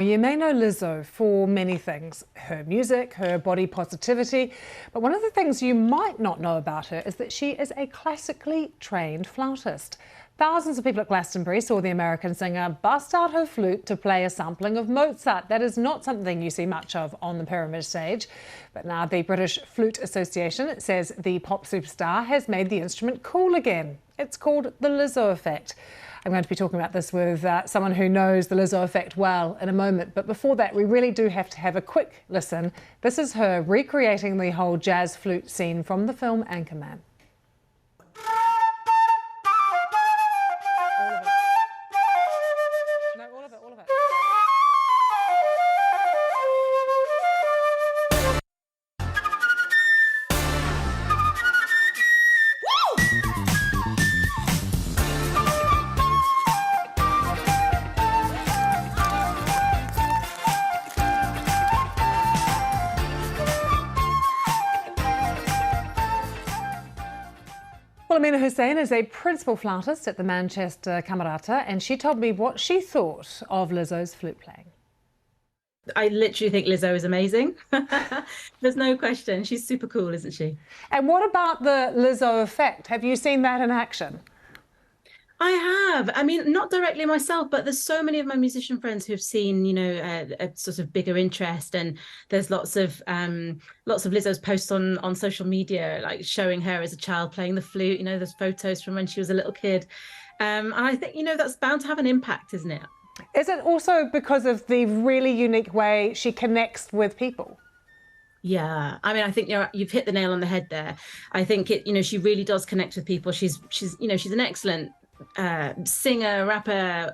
You may know Lizzo for many things, her music, her body positivity, but one of the things you might not know about her is that she is a classically trained flautist. Thousands of people at Glastonbury saw the American singer bust out her flute to play a sampling of Mozart. That is not something you see much of on the pyramid stage. But now the British Flute Association says the pop superstar has made the instrument cool again. It's called the Lizzo Effect. I'm going to be talking about this with someone who knows the Lizzo Effect well in a moment. But before that, we really do have to have a quick listen. This is her recreating the whole jazz flute scene from the film Anchorman. All of it. Well, Amina Hussein is a principal flautist at the Manchester Camerata, and she told me what she thought of Lizzo's flute playing. I literally think Lizzo is amazing. There's no question. She's super cool, isn't she? And what about the Lizzo Effect? Have you seen that in action? I have. I mean, not directly myself, but there's so many of my musician friends who've seen, a sort of bigger interest, and there's lots of Lizzo's posts on social media, like showing her as a child playing the flute. There's photos from when she was a little kid, and I think that's bound to have an impact, isn't it? Is it also because of the really unique way she connects with people? Yeah, I mean, I think you've hit the nail on the head there. I think she really does connect with people. She's an excellent singer, rapper,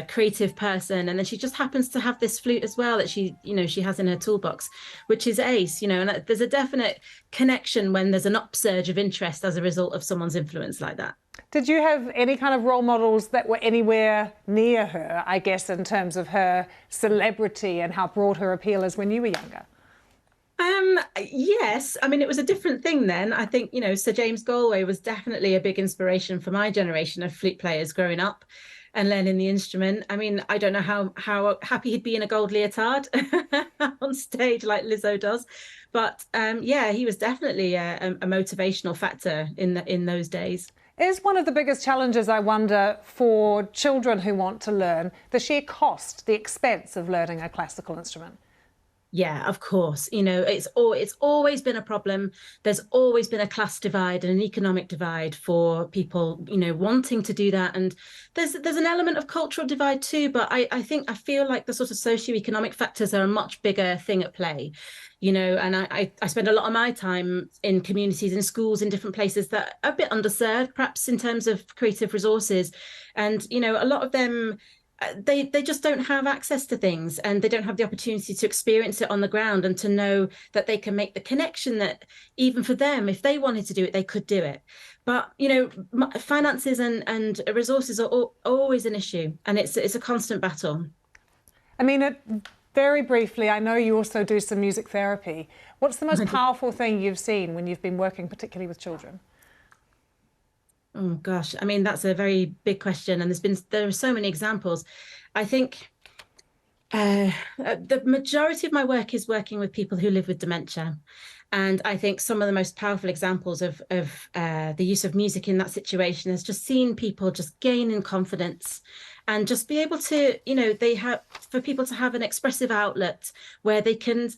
creative person, and then she just happens to have this flute as well that she has in her toolbox, which is ace. And there's a definite connection when there's an upsurge of interest as a result of someone's influence like that. Did you have any kind of role models that were anywhere near her, I guess, in terms of her celebrity and how broad her appeal is when you were younger? Yes. I mean, it was a different thing then. I think, Sir James Galway was definitely a big inspiration for my generation of flute players growing up and learning the instrument. I mean, I don't know how happy he'd be in a gold leotard on stage like Lizzo does. But yeah, he was definitely a motivational factor in those days. Is one of the biggest challenges, I wonder, for children who want to learn, the sheer cost, the expense of learning a classical instrument? Yeah, of course. It's always been a problem. There's always been a class divide and an economic divide for people, wanting to do that. And there's an element of cultural divide too. But I feel like the sort of socioeconomic factors are a much bigger thing at play. And I spend a lot of my time in communities and schools in different places that are a bit underserved, perhaps in terms of creative resources. And, a lot of them, they just don't have access to things, and they don't have the opportunity to experience it on the ground and to know that they can make the connection that even for them, if they wanted to do it, they could do it. But, finances and resources are always an issue, and it's a constant battle. I mean, very briefly, I know you also do some music therapy. What's the most powerful thing you've seen when you've been working particularly with children? Oh gosh, I mean, that's a very big question, and there are so many examples. I think the majority of my work is working with people who live with dementia, and I think some of the most powerful examples of the use of music in that situation is just seeing people just gain in confidence and just be able to, for people to have an expressive outlet where they can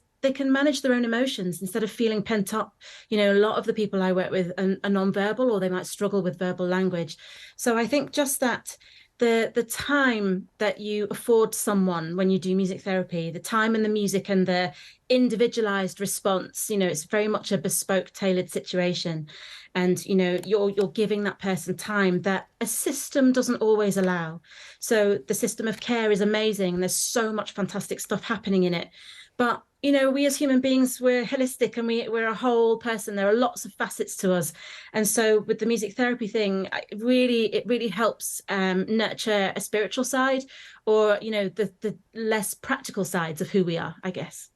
manage their own emotions instead of feeling pent up. A lot of the people I work with are non-verbal, or they might struggle with verbal language. So I think just that the time that you afford someone when you do music therapy, the time and the music and the individualized response, it's very much a bespoke, tailored situation. And, you're giving that person time that a system doesn't always allow. So the system of care is amazing. There's so much fantastic stuff happening in it. But, we as human beings, we're holistic, and we're a whole person. There are lots of facets to us. And so with the music therapy thing, it really helps nurture a spiritual side, or, the less practical sides of who we are, I guess.